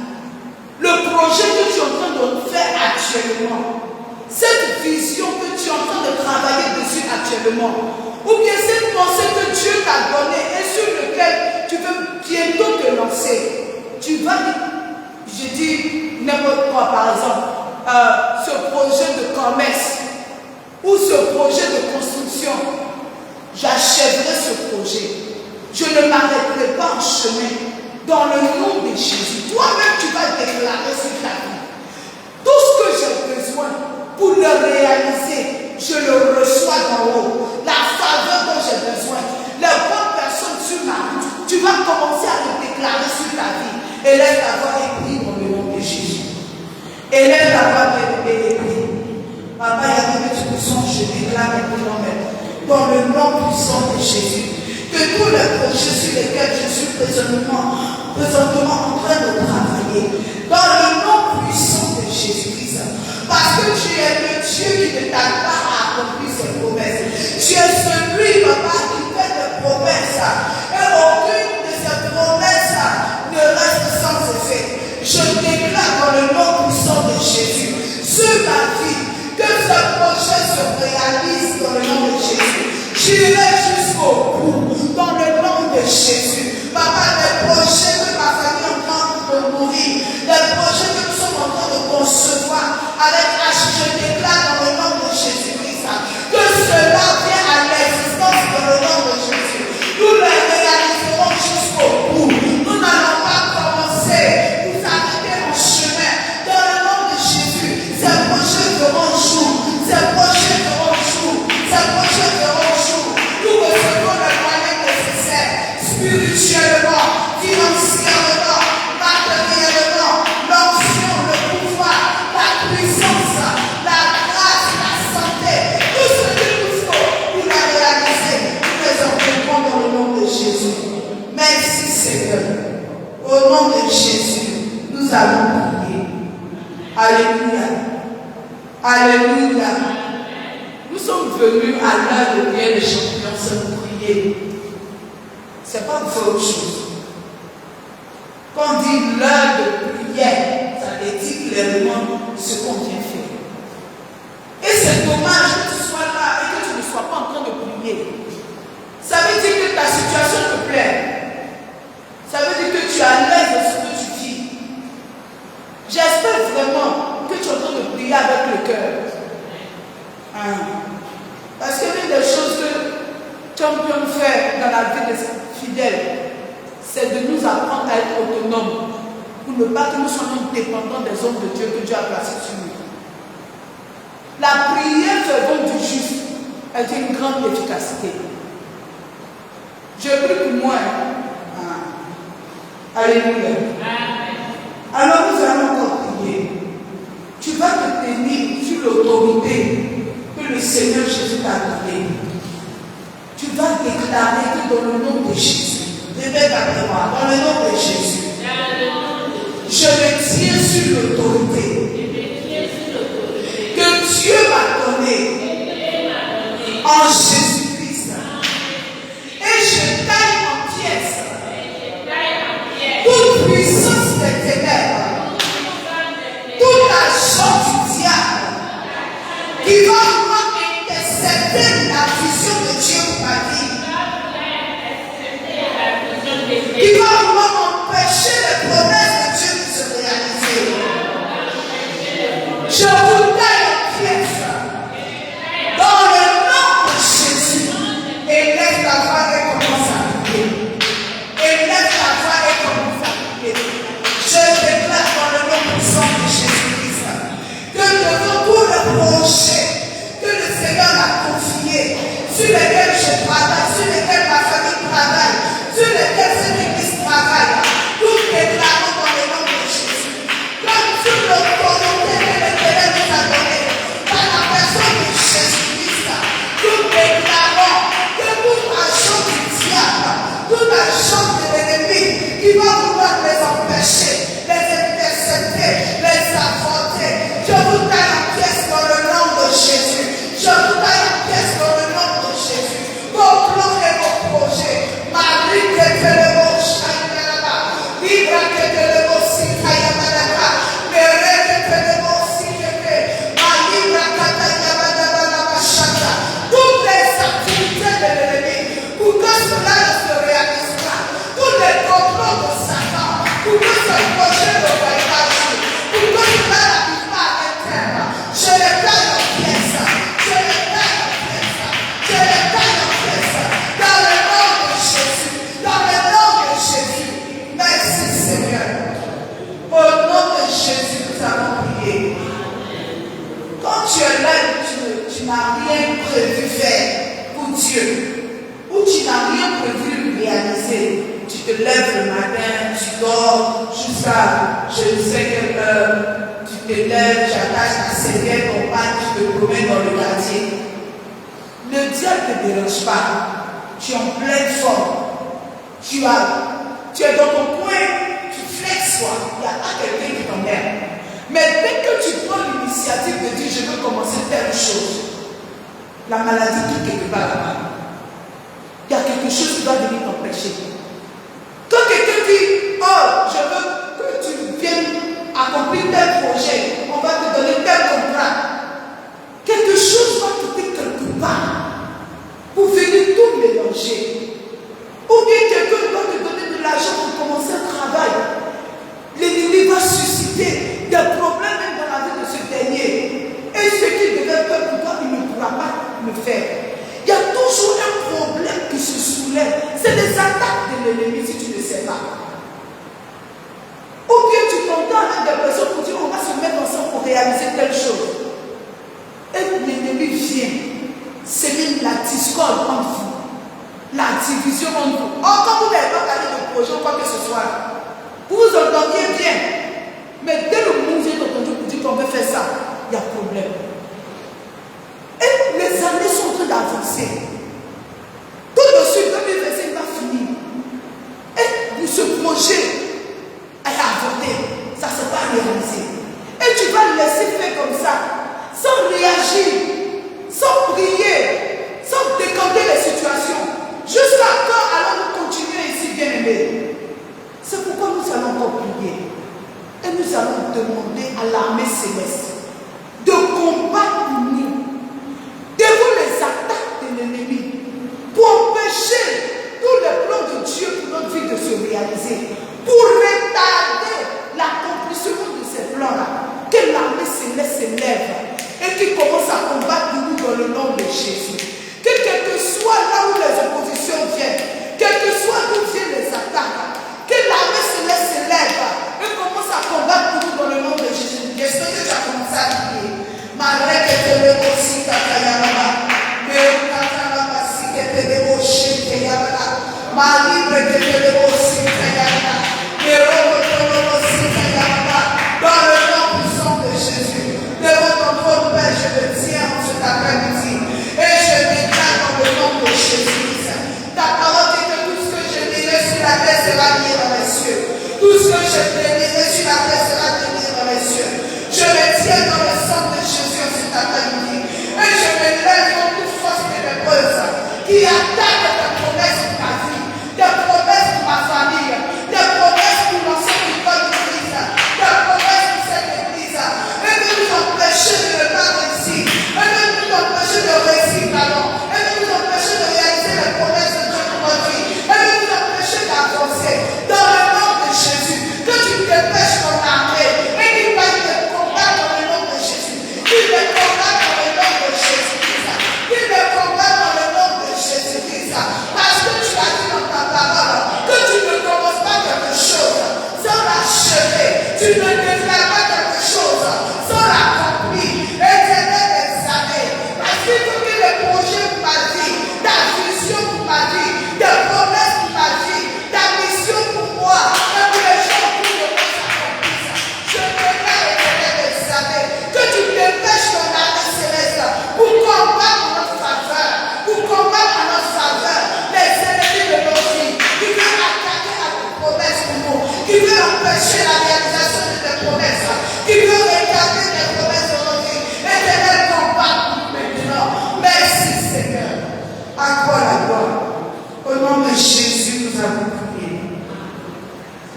le projet que tu es en train de faire actuellement. Cette vision que tu es en train de travailler dessus actuellement. Ou bien cette pensée que Dieu t'a donnée et sur laquelle tu veux bientôt te lancer. Tu vas dire, je dis n'importe quoi, par exemple, ce projet de commerce ou ce projet de construction, j'achèverai ce projet. Je ne m'arrêterai pas en chemin dans le nom de Jésus. Toi-même, tu vas déclarer sur ta vie. Tout ce que j'ai besoin pour le réaliser, je le reçois d'en haut. La faveur dont j'ai besoin, les bonnes personnes sur ma route, tu vas commencer à le déclarer sur ta vie. Élève ta voix et prie dans le nom de Jésus. Élève ta voix et prie. Papa, il y a des puissants, je déclare maintenant dans le nom puissant de Jésus. Que tous les projets sur lesquels je suis présentement en train de travailler, dans le nom puissant de Jésus-Christ. Parce que tu es le Dieu qui ne tarde pas à accomplir ses promesses. Tu es celui, papa, qui fait des promesses. Et aucune de ces promesses ne reste sans effet. Je déclare dans le nom puissant de Jésus sur ma vie que ce projet se réalise dans le nom de Jésus. J'irai jusqu'au bout dans le nom de Jésus. Papa, des projets que ma famille est en train de mourir, des projets que nous sommes en train de concevoir avec H, je déclare dans le nom de Jésus-Christ que cela vient à l'existence dans le nom de Jésus. Nous les réaliserons jusqu'au bout. Nous n'allons pas commencer, nous arrêter en chemin dans le nom de Jésus. Ces projets verront jour, ces projets verront jour, ces projets verront jour. Nous recevons les moyens nécessaires, spirituellement, financièrement, matériellement, l'onction, le pouvoir, la puissance, la grâce, la santé, tout ce qu'il nous faut pour la réaliser. Nous les offrons dans le nom de Jésus. Merci Seigneur. Au nom de Jésus, nous allons prier. Alléluia. Alléluia. Nous sommes venus à l'heure de prière des champions sans prier. Ce n'est pas autre chose. Quand on dit l'heure de prière, ça veut dire clairement ce qu'on vient faire. Et c'est dommage que tu sois là et que tu ne sois pas en train de prier. Ça veut dire que ta situation te plaît. Ça veut dire que tu es à l'aise de ce que tu vis. J'espère vraiment que tu es en train de prier avec le cœur. la vie des fidèles, c'est de nous apprendre à être autonomes, pour ne pas que nous soyons dépendants des hommes de Dieu que Dieu a placés sur nous. La prière fervente du juste a une grande efficacité. Je prie pour moi. Alléluia. Alors nous allons encore prier. Tu vas te tenir sur l'autorité que le Seigneur Jésus t'a donnée. Tu vas déclarer que dans le nom de Jésus, répète après moi, dans le nom de Jésus, je me tiens sur l'autorité que Dieu m'a donnée en Jésus-Christ. Et je taille en pièces toute puissance des ténèbres, tout agent du diable qui va vouloir intercepter la vision de Dieu pour ma vie, qui va vouloir empêcher les promesses de Dieu de se réaliser. Je vous taille en pièces dans le nom de Jésus. Et laisse la voix et commence à prier. Et laisse la voix et commence à prier. Je déclare dans le nom puissant de Jésus-Christ que devant tout le projet que le Seigneur m'a confié, sur lesquels je travaille, sur lesquels ma famille travaille, sur lesquels cette église travaille, tout déclarons dans le nom de Jésus. Comme sur l'autorité que l'Éternel nous a donnée, par la personne de Jésus-Christ, nous déclarons que tout agent du diable, tout agent de l'ennemi qui va vouloir les empêcher, les intercepter, les affronter, je vous taille en pièces dans le nom de Jésus. Je vous taille en pièces dans le nom de Jésus. Vos plans et vos projets, Marie que te le mot Shaïmanaba, Libra que te le mot Sikayamanaba, Mere que te le mot Sikeke, Malibra Katayamanaba Shata, toutes les activités de l'ennemi, pour que cela ne se réalise pas, tous les complots de Satan, pour que ce projet ne voie pas jouer, pour que cela n'arrive pas à terme, je les taille en pièces, je les taille en pièces, je les taille en pièces, dans le nom de Jésus, dans le nom de Jésus. Merci Seigneur. Au nom de Jésus, nous allons prier. Quand tu es là, tu n'as rien prévu faire pour Dieu, ou tu n'as rien prévu réaliser, tu te lèves le matin, tu dors jusqu'à je ne sais quelle heure, tu te lèves, tu attaches ta serviette, ton pain, tu te promènes dans le quartier. Le diable ne te dérange pas, tu es en pleine forme, tu es dans ton coin, tu flexes quoi, il n'y a pas quelqu'un qui t'emmerde. Mais dès que tu prends l'initiative de dire je veux commencer telle chose, la maladie tout quelque part là-bas. Il y a quelque chose qui doit venir t'empêcher. Quand quelqu'un dit oh, je veux que tu viennes accomplir tel projet, on va te donner tel contrat, quelque chose va te dire quelque part pour venir tout mélanger. Ou bien quelqu'un doit te donner de l'argent pour commencer un travail. L'ennemi va susciter des problèmes même dans la vie de ce dernier. Et ce qu'il devait faire pour toi, il ne pourra pas le faire. Il y a toujours un problème qui se soulève. C'est des attaques de l'ennemi si tu ne sais pas. Ou bien tu t'entends avec des personnes pour dire on va se mettre ensemble pour réaliser telle chose. Et l'ennemi vient. C'est même la discorde entre vous. La division entre vous. Oh, quand vous n'avez pas parlé de projet ou quoi que ce soit, vous vous entendiez bien. Mais dès le moment où vous êtes entendu pour dire qu'on veut faire ça, il y a problème. Et les années sont en train d'avancer. Tout de suite, 2025 va finir. Et ce projet a avorté. Ça ne s'est pas réalisé. Et tu vas le laisser faire comme ça, sans réagir, sans prier, sans décanter les situations. Jusqu'à quand allons-nous continuer ici, bien-aimés? C'est pourquoi nous allons encore prier. Et nous allons demander à l'armée céleste de comprendre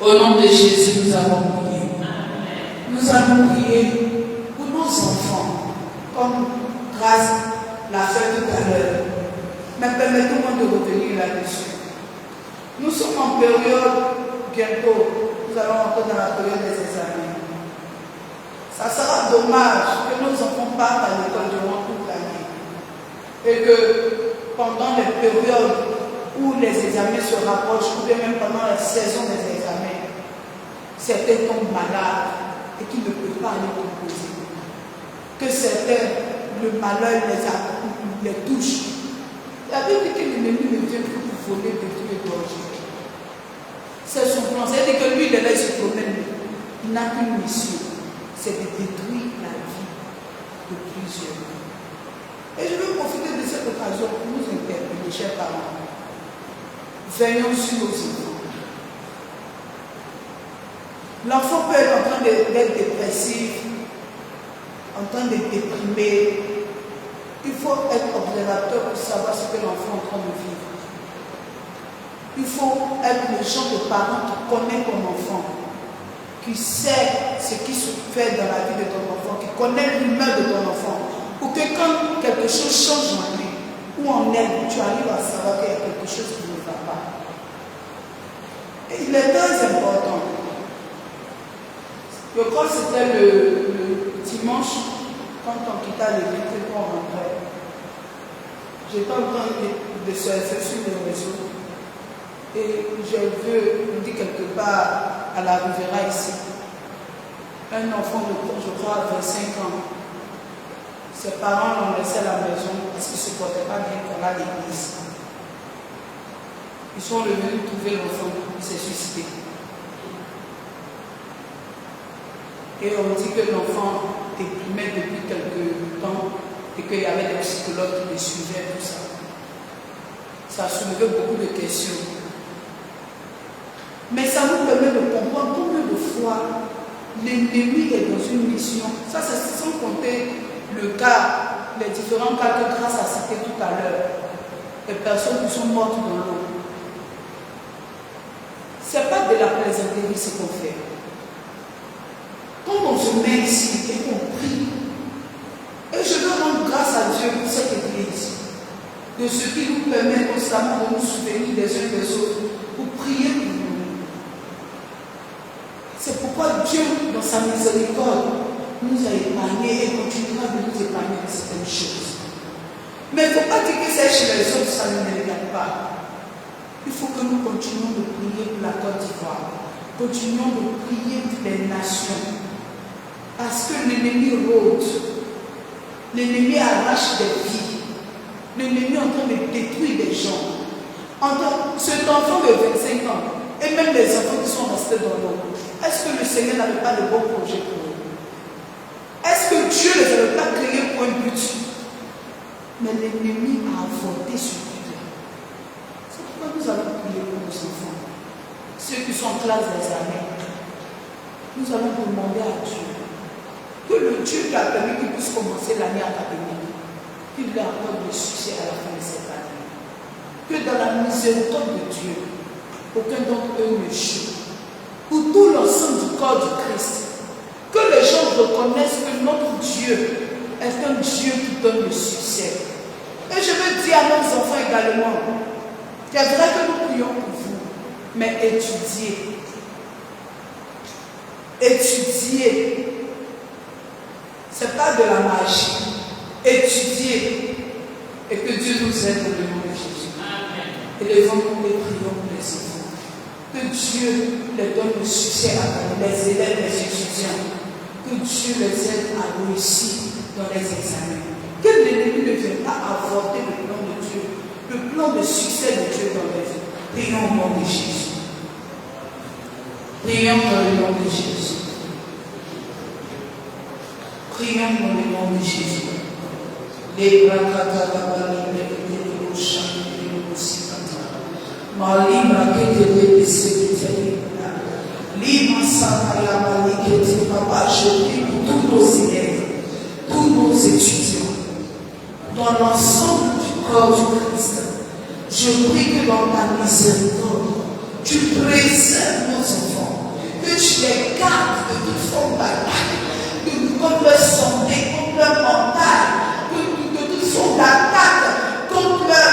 Au nom de Jésus, nous allons prier. Nous allons prier pour nos enfants, comme grâce l'a fait tout à l'heure. Mais permettez-moi de revenir là-dessus. Nous sommes en période, bientôt, nous allons entrer dans la période des examens. Ça sera dommage que nos enfants partent à l'école durant toute l'année. Et que pendant les périodes où les examens se rapprochent, ou bien même pendant la saison des examens, certains tombent malades et qui ne peuvent pas aller composer. Que certains, le malheur les touche. La Bible dit que l'ennemi ne vient que pour voler, détruire et gorger. C'est son plan. C'est-à-dire que lui, il est là, il se promène. Il n'a qu'une mission. C'est de détruire la vie de plusieurs. Et je veux profiter de cette occasion pour nous interpeller, chers parents. Veillons sur nos enfants. L'enfant peut être en train d'être dépressif, en train de déprimer. Il faut être observateur pour savoir ce que l'enfant est en train de vivre. Il faut être le genre de parent qui connaît ton enfant, qui sait ce qui se fait dans la vie de ton enfant, qui connaît l'humeur de ton enfant, pour que quand quelque chose change en lui ou en elle, tu arrives à savoir qu'il y a quelque chose qui ne va pas. Et il est très important. Je crois que c'était le dimanche, quand on quitta l'église pour rentrer. J'étais en train de surfer sur les réseaux. Et j'ai vu, on dit quelque part à la Riviera ici, un enfant de, je crois, 25 ans. Ses parents l'ont laissé à la maison parce qu'il ne se portait pas bien qu'on a l'église. Ils sont revenus trouver l'enfant, il s'est suicidé. Et on dit que l'enfant déprimait depuis quelques temps et qu'il y avait des psychologues qui le suivaient, tout ça. Ça a soulevé beaucoup de questions. Mais ça nous permet de comprendre combien de fois l'ennemi est dans une mission. Ça, c'est sans compter le cas, les différents cas que Grâce a cités tout à l'heure. Les personnes qui sont mortes dans l'eau. Ce n'est pas de la plaisanterie ce qu'on fait. Quand on se met ici et qu'on prie, et je veux rendre grâce à Dieu pour cette église, de ce qui nous permet constamment de nous souvenir des uns des autres, pour prier pour nous. C'est pourquoi Dieu, dans sa miséricorde, nous a épargnés et continuera de nous épargner de certaines choses. Mais il ne faut pas dire que c'est chez les autres, ça ne les regarde pas. Il faut que nous continuions de prier pour la Côte d'Ivoire. Continuons de prier pour les nations. Parce que l'ennemi rôde. L'ennemi arrache des vies. L'ennemi est en train de détruire des gens. Cet enfant de 25 ans, et même les enfants qui sont restés dans l'eau, est-ce que le Seigneur n'avait pas de bons projets pour eux? Est-ce que Dieu ne les avait pas créés pour un but? Mais l'ennemi a avorté sur Dieu. C'est pourquoi nous allons prier pour nos enfants. Ceux qui sont en classe d'examen, nous allons demander à Dieu que le Dieu qui a permis qu'ils puissent commencer l'année académique, qu'il leur accorde le succès à la fin de cette année. Que dans la miséricorde de Dieu, aucun d'entre eux ne échoue. Pour tout l'ensemble du corps du Christ, que les gens reconnaissent que notre Dieu est un Dieu qui donne le succès. Et je veux dire à nos enfants également, c'est vrai que nous prions pour vous, mais étudiez. Étudiez. Ce n'est pas de la magie. Étudiez. Et que Dieu nous aide au nom de Jésus. Élevons-nous et prions pour les enfants. Que Dieu les donne le succès à les élèves, les étudiants. Que Dieu les aide à réussir dans les examens. Que l'ennemi ne vienne pas avorter le plan de Dieu, le plan de succès de Dieu dans les vies. Prions au nom de Jésus. Prions dans le nom de Jésus. Prions dans le nom de Jésus. Les bras Malima que Lima Sanaya Malikete Papa, je prie pour tous nos élèves, tous nos étudiants, dans l'ensemble du corps du Christ. Je prie que dans ta miséricorde, tu préserves nos enfants, tu les gardes de toute forme d'attaque, contre leur santé, contre leur mental, de toute forme d'attaque, contre leur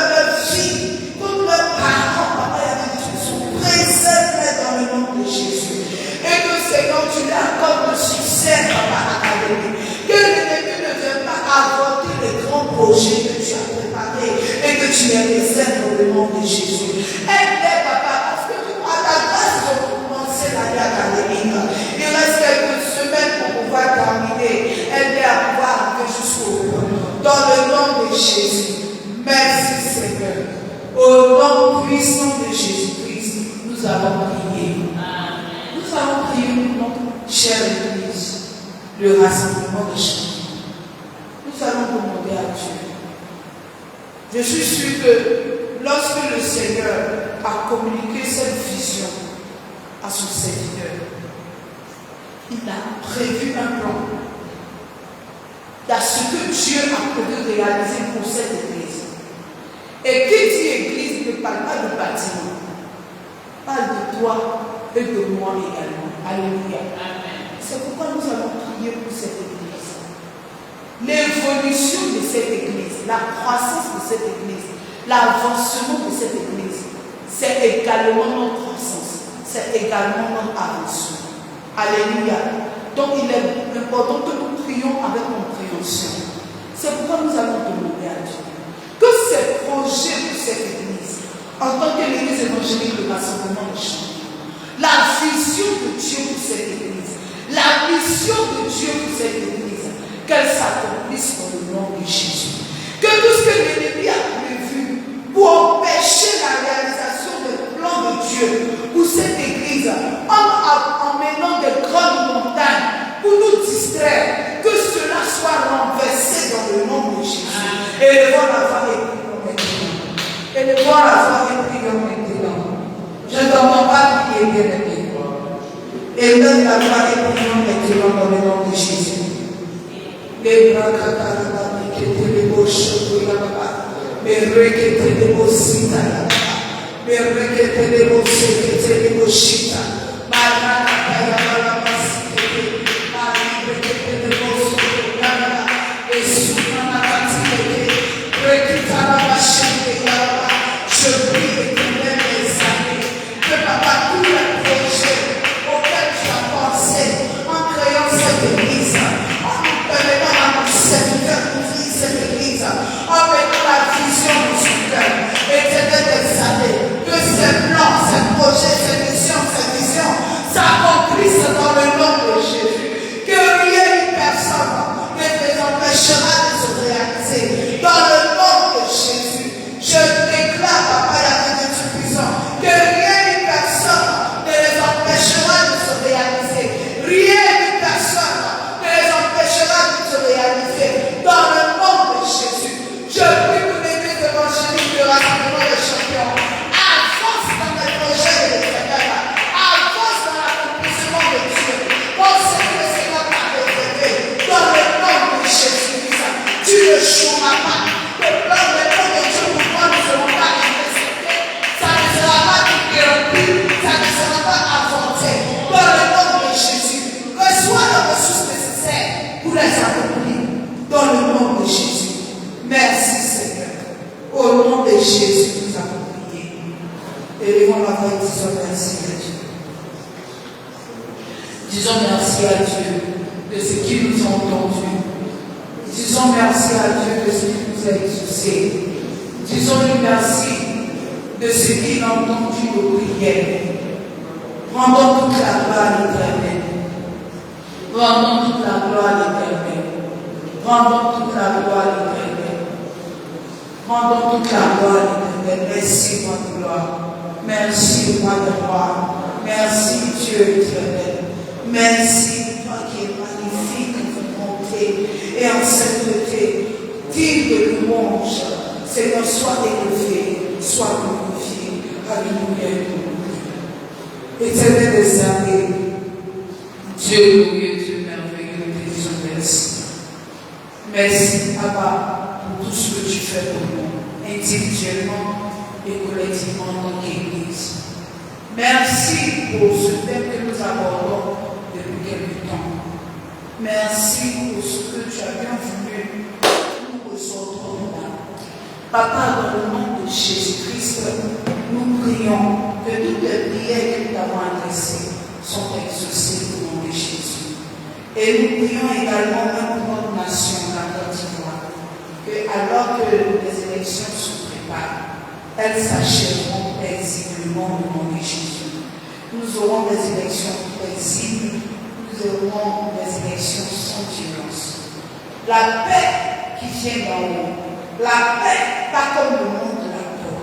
vie, contre leurs parents. Papa, il y a des choses qui sont préservées dans le nom de Jésus. Et que Seigneur, tu leur accordes le succès, Papa, Académie. Que l'ennemi ne vienne pas avorter les grands projets que tu as préparés et que tu les réserves dans le nom de Jésus. Aide-les, Papa, parce que à ta grâce, ils ont commencé l'année académique. Il reste quelques semaines pour pouvoir terminer. Aide-les à pouvoir arriver jusqu'au bout. Dans le nom de Jésus. Merci, Seigneur. Au nom puissant de Jésus-Christ, nous avons prié. Nous avons prié pour notre chère Église, le rassemblement de chacun. Nous allons demander à Dieu. Je suis sûr que lorsque le Seigneur a communiqué cette vision à son serviteur, il a prévu un plan dans ce que Dieu a prévu réaliser pour cette Église. Et qui dit Église ne parle pas de bâtiment, parle de toi et de moi également. Alléluia. C'est pourquoi nous allons prier pour cette Église. L'évolution de cette Église, la croissance de cette Église, l'avancement de cette Église, c'est également notre croissance, c'est également notre avancement. Alléluia. Donc il est important que nous prions avec compréhension. C'est pourquoi nous allons demander à Dieu que ces projets de cette Église, en tant que l'Église évangélique, le rassemblement des champions, la vision de Dieu pour cette Église, la mission de Dieu pour cette Église, qu'elle s'accomplisse dans le nom de Jésus. Que tout ce que l'ennemi a prévu pour empêcher la réalisation des plans de Dieu pour cette Église, en menant des grandes montagnes pour nous distraire, que cela soit renversé dans le nom de Jésus. Et devant la voix et prions maintenant. Et devant la voix et prions maintenant. Je ne t'entends pas prier, bien-aimé. Et donne la voix et prions maintenant dans le nom de Jésus. Les bras catarabes qui étaient les beaux cheveux là-bas, mais requêtés les beaux citas là-bas, mais requêtés les beaux citas, les beaux chitas, je prie éternel mes amis, que Papa, tous les projets auxquels tu as pensé en créant cette Église, en nous permettant à nos serviteurs de vivre cette Église, en mettant la vision dans son cœur, éternel des années, que ces plans, ces projets, ces missions, ces visions s'accomplissent dans le nom de Jésus, que rien ni personne ne les empêchera de se réaliser dans le nom de Jésus. Je déclare, Papa, la vie de puissant, que rien ni personne ne les empêchera de se réaliser. Rien ni personne ne les empêchera de se réaliser. Dans le nom de Jésus, je prie pour l'Église évangélique de rassemblement des champions. Avance dans les projets de l'Éternel. Avance dans l'accomplissement de Dieu. Dans ce que le Seigneur t'a révélé. Dans le nom de Jésus-Christ, tu ne joueras pas. Le plan de Dieu pour toi ne sera pas intercepté. Ça ne sera pas interrompu. Ça ne sera pas avancé. Dans le nom de Jésus, reçois les ressources nécessaires pour les accomplir. Dans le nom de Jésus. Merci Seigneur. Au nom de Jésus, nous avons prié. Élevons la voix et disons merci à Dieu. Disons merci à Dieu de ce qu'il nous a entendus. Disons merci à Dieu de ce qu'il nous a exaucés. Disons-lui merci de ce qu'il a entendu nos prières. Rendons toute la gloire à l'Éternel. Rendons toute la gloire à l'Éternel. Rendons toute la gloire à l'Éternel. Rendons toute la gloire à l'Éternel. Merci, roi de gloire. Merci, roi de gloire. Merci, Dieu éternel. Merci, toi qui es magnifique en bonté et en sainteté. Digne de louange. Seigneur, sois élevé, sois glorifié. Alléluia. Éternel des armées, Dieu glorieux, Dieu merveilleux, nous te disons merci. Merci, Abba, pour tout ce que tu fais pour nous, individuellement et collectivement dans l'Église. Merci pour ce thème que nous abordons depuis quelque temps. Merci pour ce que tu as bien voulu nous ressortir là. Papa, dans le nom de Jésus-Christ, nous prions que toutes les prières que nous t'avons adressées sont exaucées au nom de Jésus. Et nous prions également même pour notre nation, la Côte d'Ivoire, que alors que les élections se préparent, elles s'achèveront paisiblement au nom de Jésus. Nous aurons des élections paisibles, nous aurons des élections sans violence. La paix qui vient d'en haut, la paix pas comme le monde de la peur.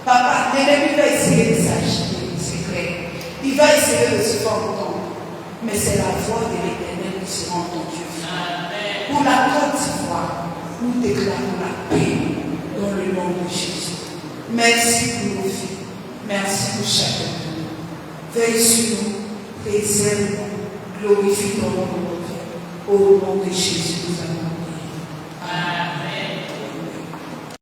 Papa, l'ennemi va essayer de s'agiter, c'est clair. Il va essayer de se faire entendre, mais c'est la voix de l'Éternel qui sera entendue. Pour la Côte d'Ivoire, nous déclarons la paix dans le nom de Jésus. Merci pour nos filles. Merci pour chacun de nous. Veille sur nous, préserve-nous, glorifie ton nom de notre vie. Au nom de Jésus, nous avons prié. Amen.